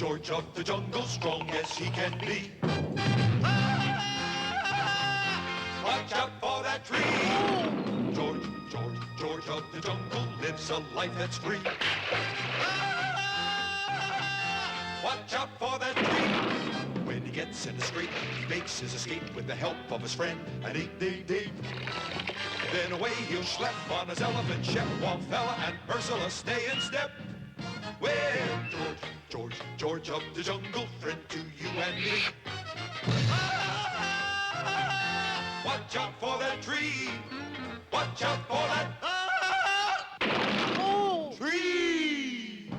George of the jungle, strong as he can be. Watch out for that tree. George of the jungle lives a life that's free. Watch out for that tree. When he gets in a scrape, he makes his escape with the help of his friend, an 8-day-day. Then away he'll schlep on his elephant ship, while Fella and Ursula stay in step. Well, George of the jungle, friend to you and me. Watch out for that tree. Watch out for that tree.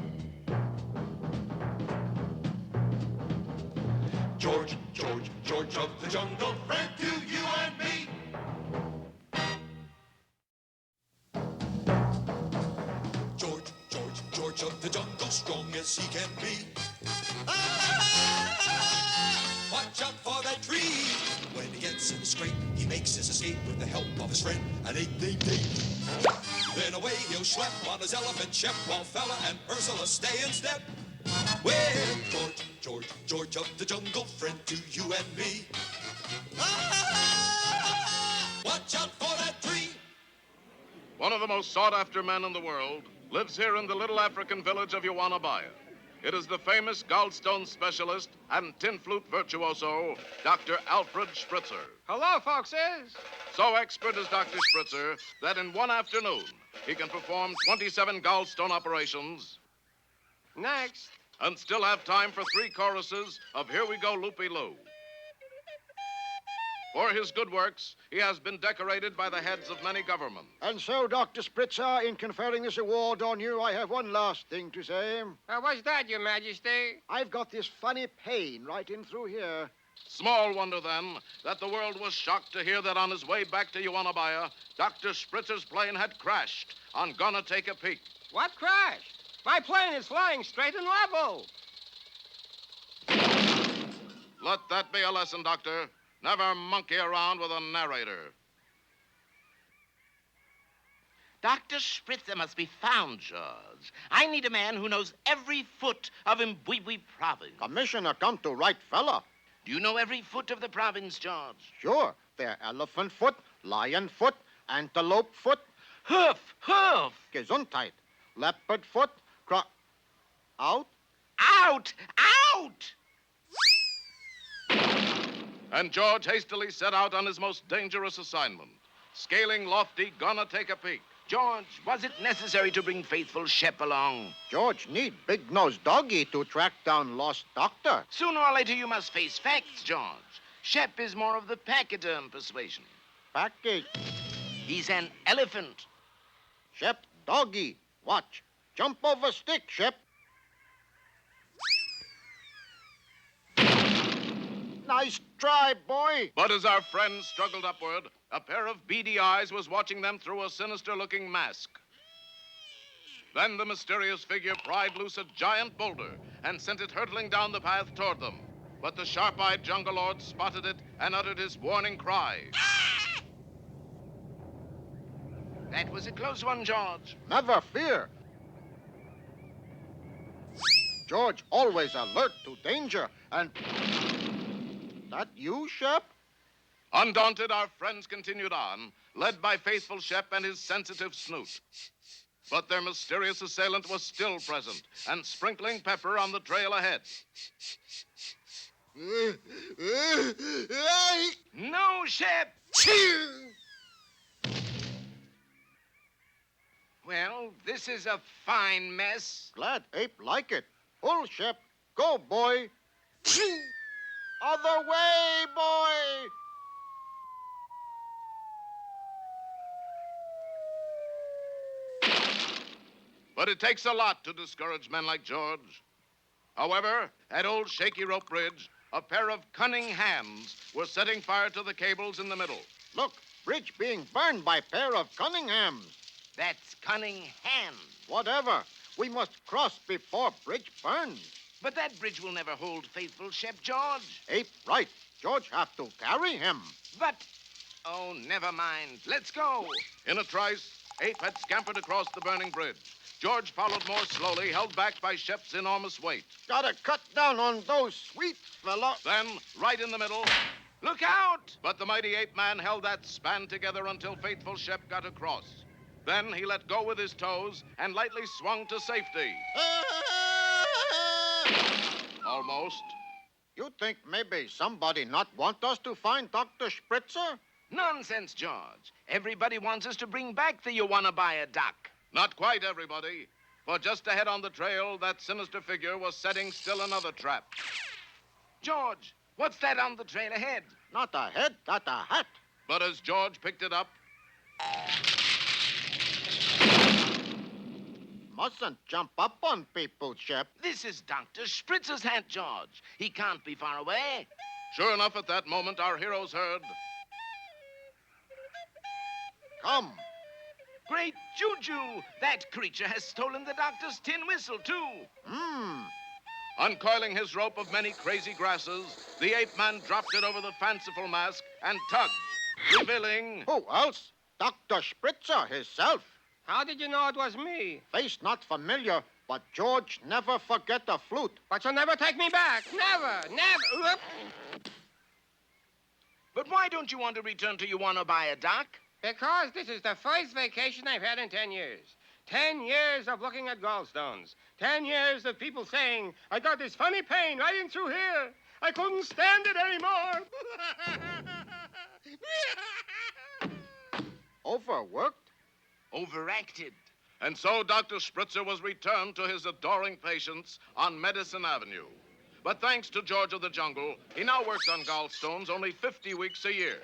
George of the jungle, friend to you and me. George of the jungle, strong as he can be. Watch out for that tree. When he gets in a scrape, he makes his escape with the help of his friend, an 8-day-day. Then away he'll schlep on his elephant ship, while Fella and Ursula stay in step. Well, George of the jungle, friend to you and me. Watch out for that tree. One of the most sought-after men in the world lives here in the little African village of Uwanabaya. It is the famous gallstone specialist and tin flute virtuoso, Dr. Alfred Spritzer. Hello, folkses. So expert is Dr. Spritzer that in one afternoon, he can perform 27 gallstone operations. Next. And still have time for 3 choruses of Here We Go, Loopy-Loo. For his good works, he has been decorated by the heads of many governments. And so, Dr. Spritzer, in conferring this award on you, I have one last thing to say. What's that, Your Majesty? I've got this funny pain right in through here. Small wonder, then, that the world was shocked to hear that on his way back to Uwanabaya, Dr. Spritzer's plane had crashed on Gonna Take a Peek. What crashed? My plane is flying straight and level. Let that be a lesson, Doctor. Never monkey around with a narrator. Dr. Spritzer must be found, George. I need a man who knows every foot of Mbwibwi province. Commissioner, come to right fella. Do you know every foot of the province, George? Sure. They're elephant foot, lion foot, antelope foot, Hoof! Gesundheit, leopard foot, out. Out! And George hastily set out on his most dangerous assignment, scaling lofty Gonna Take a Peek. George, was it necessary to bring faithful Shep along? George need big-nosed doggy to track down lost doctor. Sooner or later, you must face facts, George. Shep is more of the pachyderm persuasion. Package. He's an elephant. Shep, doggy. Watch. Jump over stick, Shep. Nice try, boy. But as our friends struggled upward, a pair of beady eyes was watching them through a sinister-looking mask. Then the mysterious figure pried loose a giant boulder and sent it hurtling down the path toward them. But the sharp-eyed jungle lord spotted it and uttered his warning cry. That was a close one, George. Never fear. George always alert to danger and... That you, Shep? Undaunted, our friends continued on, led by faithful Shep and his sensitive snoot. But their mysterious assailant was still present and sprinkling pepper on the trail ahead. No, Shep! Well, this is a fine mess. Glad ape like it. Pull, Shep. Go, boy. Other way, boy. But it takes a lot to discourage men like George. However, at old Shaky Rope Bridge, a pair of cunning hands were setting fire to the cables in the middle. Look, bridge being burned by pair of Cunninghams. That's cunning hands. Whatever. We must cross before bridge burns. But that bridge will never hold faithful Shep, George. Ape right. George have to carry him. But, oh, never mind. Let's go. In a trice, Ape had scampered across the burning bridge. George followed more slowly, held back by Shep's enormous weight. Gotta cut down on those sweet fella. Then, right in the middle, Look out! but the mighty ape man held that span together until faithful Shep got across. Then he let go with his toes and lightly swung to safety. Almost. You think maybe somebody not want us to find Dr. Spritzer? Nonsense, George. Everybody wants us to bring back the you wanna buy a duck. Not quite everybody, for just ahead on the trail, that sinister figure was setting still another trap. George, what's that on the trail ahead? Not a head, not a hat. But as George picked it up, Mustn't jump up on people, Shep. This is Dr. Spritzer's hat, George. He can't be far away. sure enough, at that moment, our heroes heard. Come. Great juju! That creature has stolen the doctor's tin whistle, too. Uncoiling his rope of many crazy grasses, the ape man dropped it over the fanciful mask and tugged, revealing. Who else? Dr. Spritzer himself. How did you know it was me? Face not familiar, but George never forget a flute. But you'll never take me back. Never, never. Oop. But why don't you want to return to you wanna buy a duck? Because this is the first vacation I've had in 10 years. 10 years of looking at gallstones. 10 years of people saying, I got this funny pain right in through here. I couldn't stand it anymore. Overworked? Overacted. And so Dr. Spritzer was returned to his adoring patients on Medicine Avenue. But thanks to George of the Jungle, he now works on gallstones only 50 weeks a year.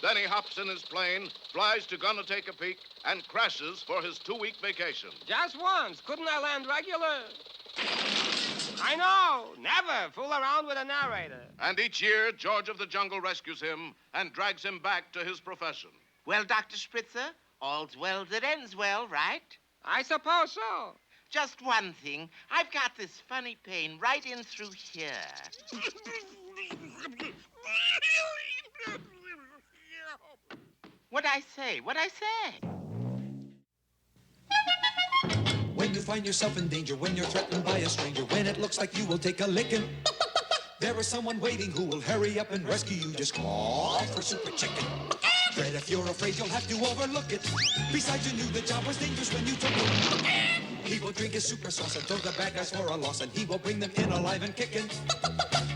Then he hops in his plane, flies to Gonna Take a Peek, and crashes for his 2-week vacation. Just once. Couldn't I land regular? I know. Never fool around with a narrator. And each year, George of the Jungle rescues him and drags him back to his profession. Well, Dr. Spritzer, all's well that ends well, right? I suppose so. Just one thing. I've got this funny pain right in through here. What'd I say? When you find yourself in danger, when you're threatened by a stranger, when it looks like you will take a licking, there is someone waiting who will hurry up and rescue you. Just call for Super Chicken. Fred, if you're afraid, you'll have to overlook it. Besides, you knew the job was dangerous when you took it. He will drink his super sauce and throw the bad guys for a loss, and he will bring them in alive and kicking.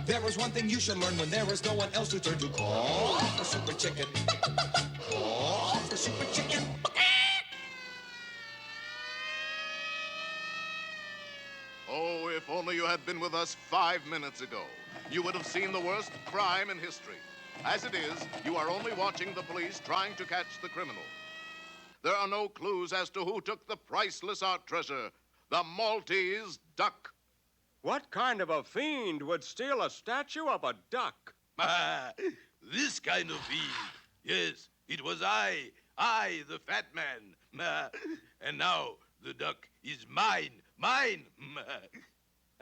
There is one thing you should learn when there is no one else to turn to. Call for Super Chicken. Call for Super Chicken. Oh, if only you had been with us 5 minutes ago. You would have seen the worst crime in history. As it is, you are only watching the police trying to catch the criminal. There are no clues as to who took the priceless art treasure, the Maltese duck. What kind of a fiend would steal a statue of a duck? This kind of fiend. Yes, it was I, the fat man. And now the duck is mine.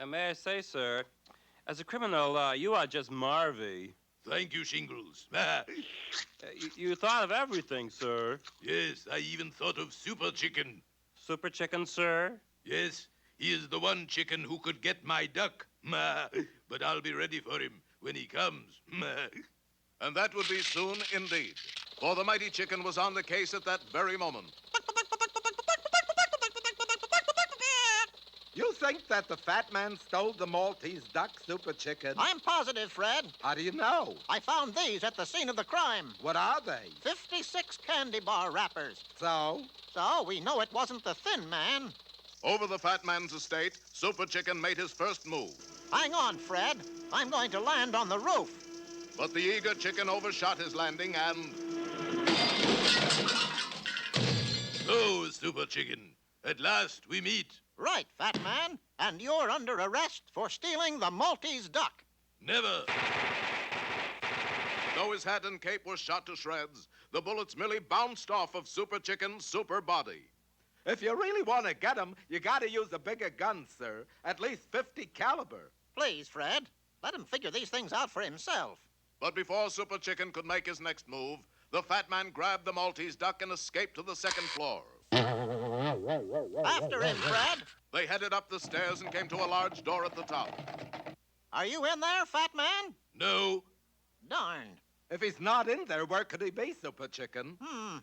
May I say, sir, as a criminal, you are just Marvy. Thank you, Shingles. You thought of everything, sir. Yes, I even thought of Super Chicken. Super Chicken, sir? Yes, he is the one chicken who could get my duck. But I'll be ready for him when he comes. And that would be soon indeed, for the mighty chicken was on the case at that very moment. You think that the fat man stole the Maltese duck, Super Chicken? I'm positive, Fred. How do you know? I found these at the scene of the crime. What are they? 56 candy bar wrappers. So? So we know it wasn't the thin man. Over the fat man's estate, Super Chicken made his first move. Hang on, Fred. I'm going to land on the roof. But the eager chicken overshot his landing and... Oh, Super Chicken, at last we meet. Right, fat man. And you're under arrest for stealing the Maltese duck. Never. Though his hat and cape were shot to shreds, the bullets merely bounced off of Super Chicken's super body. If you really want to get him, you got to use a bigger gun, sir. At least 50 caliber. Please, Fred. Let him figure these things out for himself. But before Super Chicken could make his next move, The fat man grabbed the Maltese duck and escaped to the second floor. After him, Fred. They headed up the stairs and came to a large door at the top. Are you in there, fat man? No. Darn. If he's not in there, where could he be, Super Chicken?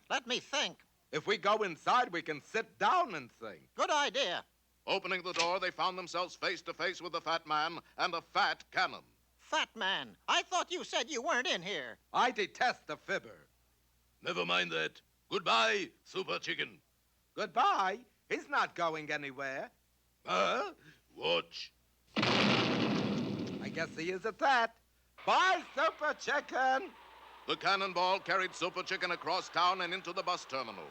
Let me think. If we go inside, we can sit down and think. Good idea. Opening the door, they found themselves face to face with the fat man and a fat cannon. Fat man, I thought you said you weren't in here. I detest the fibber. Never mind that. Goodbye, Super Chicken. Goodbye. He's not going anywhere. Huh? Watch. I guess he is at that. Bye, Super Chicken. The cannonball carried Super Chicken across town and into the bus terminal.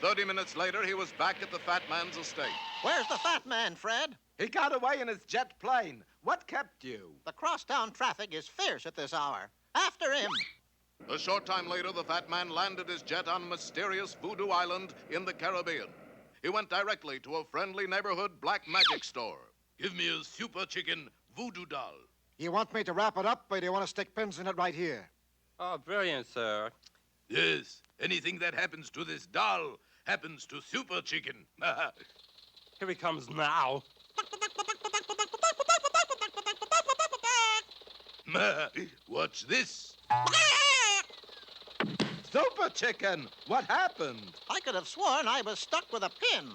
30 minutes later, he was back at the fat man's estate. Where's the fat man, Fred? He got away in his jet plane. What kept you? The crosstown traffic is fierce at this hour. After him. A short time later, the fat man landed his jet on mysterious Voodoo Island in the Caribbean. He went directly to a friendly neighborhood black magic store. Give me a Super Chicken voodoo doll. You want me to wrap it up, or do you want to stick pins in it right here? Oh, brilliant, sir. Yes, anything that happens to this doll happens to Super Chicken. Here he comes now. Watch this. Super Chicken, what happened? I could have sworn I was stuck with a pin.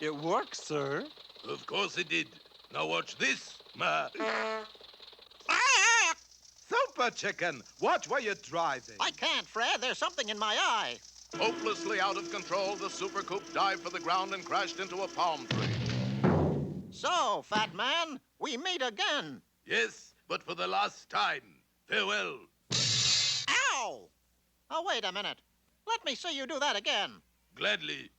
It works, sir. Of course it did. Now watch this. Super Chicken, watch where you're driving. I can't, Fred. There's something in my eye. Hopelessly out of control, the super coupe dived for the ground and crashed into a palm tree. So, fat man, we meet again. Yes, but for the last time. Farewell. Ow! Oh, wait a minute. Let me see you do that again. Gladly.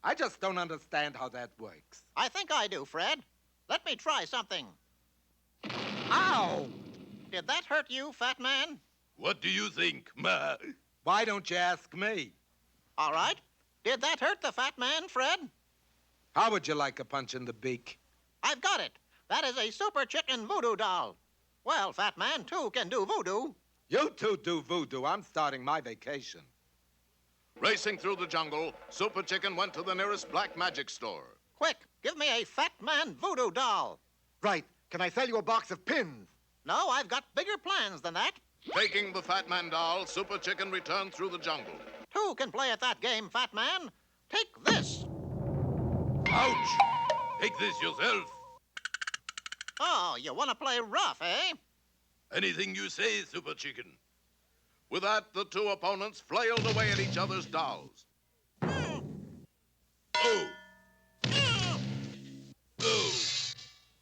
I just don't understand how that works. I think I do, Fred. Let me try something. Ow! Did that hurt you, fat man? What do you think? Why don't you ask me? All right. Did that hurt the fat man, Fred? How would you like a punch in the beak? I've got it. That is a Super Chicken voodoo doll. Well, fat man, too, can do voodoo. You two do voodoo. I'm starting my vacation. Racing through the jungle, Super Chicken went to the nearest black magic store. Quick, give me a fat man voodoo doll. Right. Can I sell you a box of pins? No, I've got bigger plans than that. Taking the fat man doll, Super Chicken returned through the jungle. Two can play at that game, fat man. Take this. Ouch! Take this yourself. Oh, you want to play rough, eh? Anything you say, Super Chicken. With that, the two opponents flailed away at each other's dolls. Oh. Oh.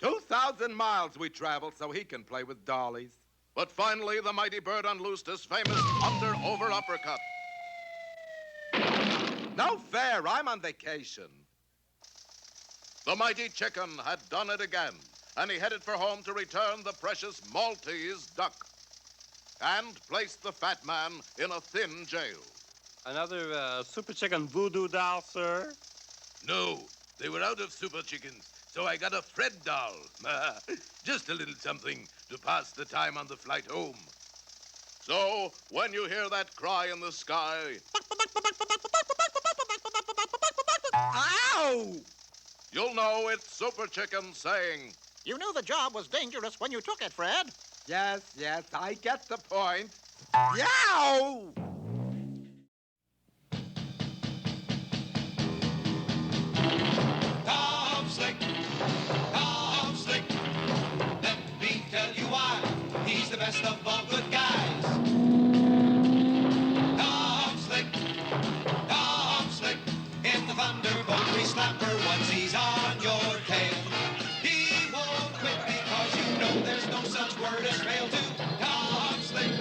2,000 miles we traveled so he can play with dollies. But finally, the mighty bird unloosed his famous under-over-uppercut. No fair. I'm on vacation. The mighty chicken had done it again, and he headed for home to return the precious Maltese duck and placed the fat man in a thin jail. Another Super Chicken voodoo doll, sir? No, they were out of Super Chickens, so I got a Fred doll. Just a little something to pass the time on the flight home. So, when you hear that cry in the sky, Ow! you'll know it's Super Chicken saying, You knew the job was dangerous when you took it, Fred. Yes, I get the point. Yow! Tom Slick, let me tell you why he's the best of all good guys. Tom Slick, in the thunderbolt slapper once he's on your tail. He won't quit because you know there's no such word as fail to Tom Slick.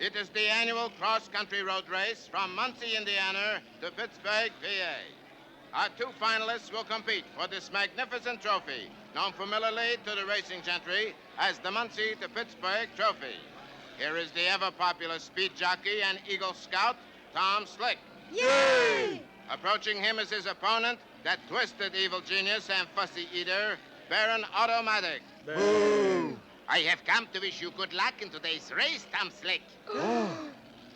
It is the annual cross-country road race from Muncie, Indiana to Pittsburgh, PA. Our two finalists will compete for this magnificent trophy, known familiarly to the racing gentry as the Muncie to Pittsburgh Trophy. Here is the ever-popular speed jockey and Eagle Scout, Tom Slick. Yay! Approaching him is his opponent, that twisted evil genius and fussy eater, Baron Automatic. Boo! I have come to wish you good luck in today's race, Tom Slick.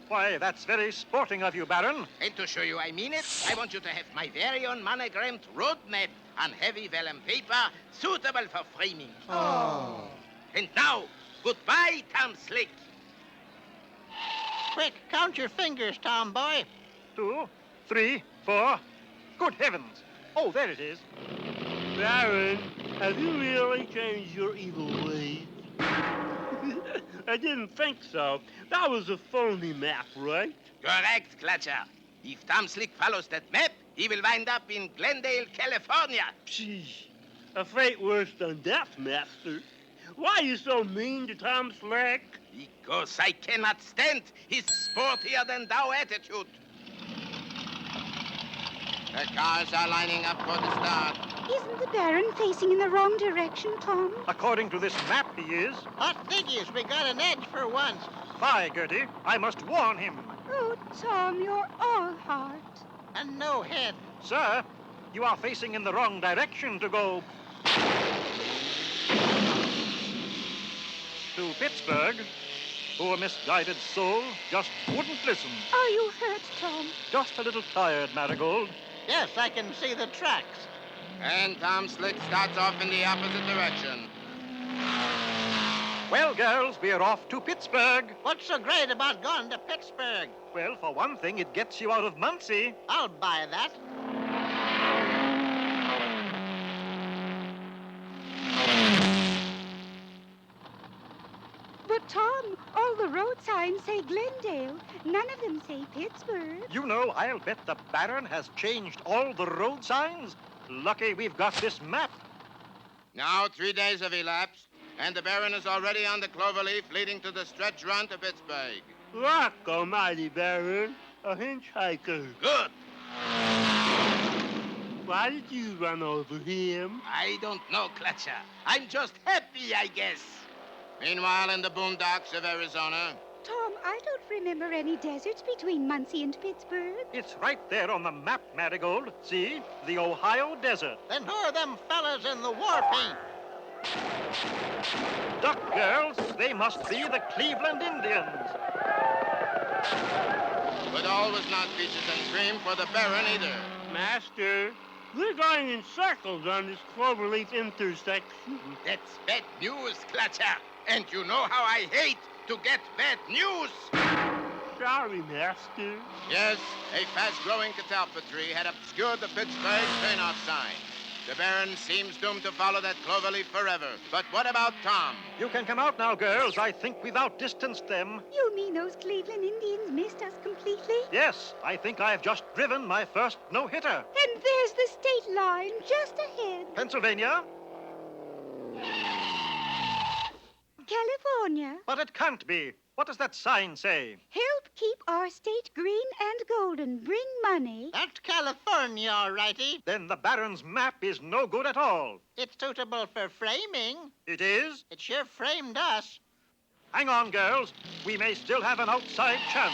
Why, that's very sporting of you, Baron. And to show you I mean it, I want you to have my very own monogrammed road map on heavy vellum paper, suitable for framing. Oh. And now, goodbye, Tom Slick. Quick, count your fingers, Tom boy. 2, 3, 4. Good heavens. Oh, there it is. Baron, have you really changed your evil ways? I didn't think so. That was a phony map, right? Correct, Clutcher. If Tom Slick follows that map, he will wind up in Glendale, California. Psheesh. A fate worse than death, Master. Why are you so mean to Tom Slick? Because I cannot stand his sportier than thou attitude. The cars are lining up for the start. Isn't the Baron facing in the wrong direction, Tom? According to this map, he is. Hot diggies, we got an edge for once. Fie, Gertie. I must warn him. Oh, Tom, you're all heart. And no head. Sir, you are facing in the wrong direction to go to Pittsburgh. Poor misguided soul just wouldn't listen. Are you hurt, Tom? Just a little tired, Marigold. Yes, I can see the tracks. And Tom Slick starts off in the opposite direction. Well, girls, we're off to Pittsburgh. What's so great about going to Pittsburgh? Well, for one thing, it gets you out of Muncie. I'll buy that. But, Tom, all the road signs say Glendale. None of them say Pittsburgh. You know, I'll bet the Baron has changed all the road signs. Lucky we've got this map. Now 3 days have elapsed, and the Baron is already on the cloverleaf leading to the stretch run to Pittsburgh. Rock almighty, Baron. A hitchhiker. Good. Why did you run over him? I don't know, Clutcher. I'm just happy, I guess. Meanwhile, in the boondocks of Arizona. Tom, I don't remember any deserts between Muncie and Pittsburgh. It's right there on the map, Marigold. See? The Ohio Desert. Then who are them fellas in the war paint? Duck girls, they must be the Cleveland Indians. But all was not peaches and cream for the Baron either. Master, we're going in circles on this cloverleaf intersection. That's bad news, Clutcher. And you know how I hate to get bad news. Sorry, Master. Yes, a fast-growing catalpa tree had obscured the Pittsburgh turnoff sign. The Baron seems doomed to follow that cloverleaf forever. But what about Tom? You can come out now, girls. I think we've outdistanced them. You mean those Cleveland Indians missed us completely? Yes, I think I've just driven my first no-hitter. And there's the state line just ahead. Pennsylvania? California. But it can't be. What does that sign say? Help keep our state green and golden. Bring money. That's California, all righty. Then the Baron's map is no good at all. It's suitable for framing. It is? It sure framed us. Hang on, girls. We may still have an outside chance.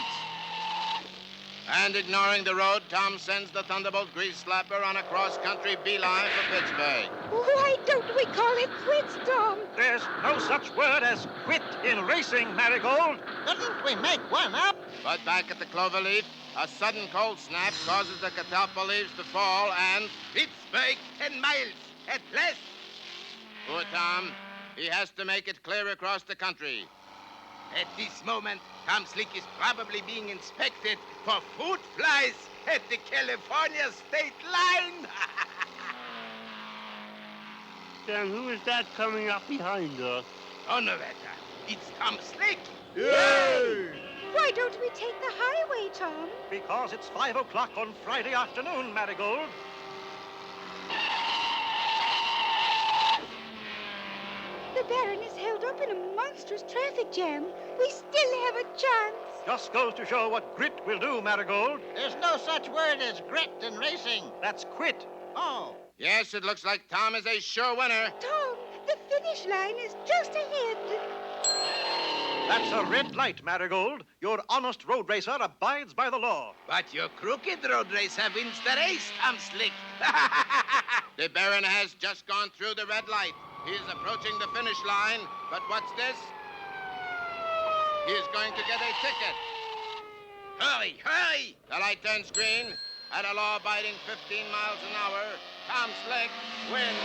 And ignoring the road, Tom sends the Thunderbolt grease slapper on a cross-country beeline for Pittsburgh. Why don't we call it quits, Tom? There's no such word as quit in racing, Marigold. Couldn't we make one up? But back at the cloverleaf, a sudden cold snap causes the catalpa leaves to fall, and Pittsburgh 10 miles at last. Poor Tom, he has to make it clear across the country. At this moment, Tom Slick is probably being inspected for fruit flies at the California state line. Then who is that coming up behind us? Oh, no matter. It's Tom Slick. Yay! Why don't we take the highway, Tom? Because it's 5 o'clock on Friday afternoon, Marigold. The Baron is held up in a monstrous traffic jam. We still have a chance. Just goes to show what grit will do, Marigold. There's no such word as grit in racing. That's quit. Oh. Yes, it looks like Tom is a sure winner. Tom, the finish line is just ahead. That's a red light, Marigold. Your honest road racer abides by the law. But your crooked road racer wins the race, Tom Slick. The Baron has just gone through the red light. He is approaching the finish line, but what's this? He is going to get a ticket. Hurry, hurry! The light turns green. At a law-abiding 15 miles an hour, Tom Slick wins.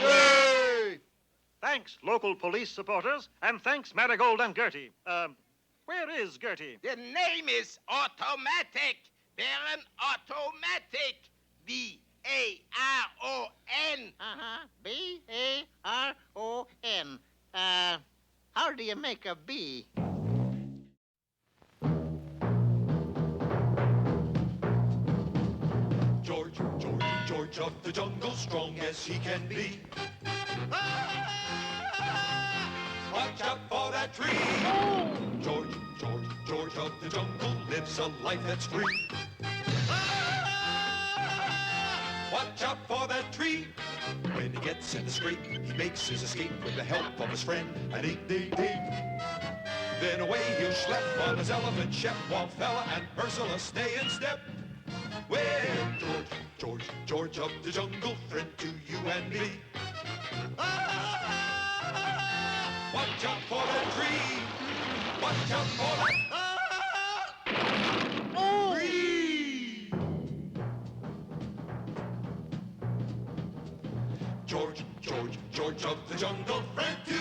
Yay! Thanks, local police supporters, and thanks, Marigold and Gertie. Where is Gertie? The name is Automatic. Baron Automatic. B-A-R-O-N. B-A-R-O-N. How do you make a B? George, George, George of the jungle, strong as he can be. Watch out for that tree. George, George, George of the jungle lives a life that's free. Watch out for that tree. When he gets in the scrape, he makes his escape with the help of his friend, an 8-day-day. Then away he'll schlep on his elephant, Shep, Wallfella, and Ursula stay in step. Well, George, George, George of the jungle, friend to you and me. Watch out for that tree. Watch out for that tree. George, George, George of the jungle, friend to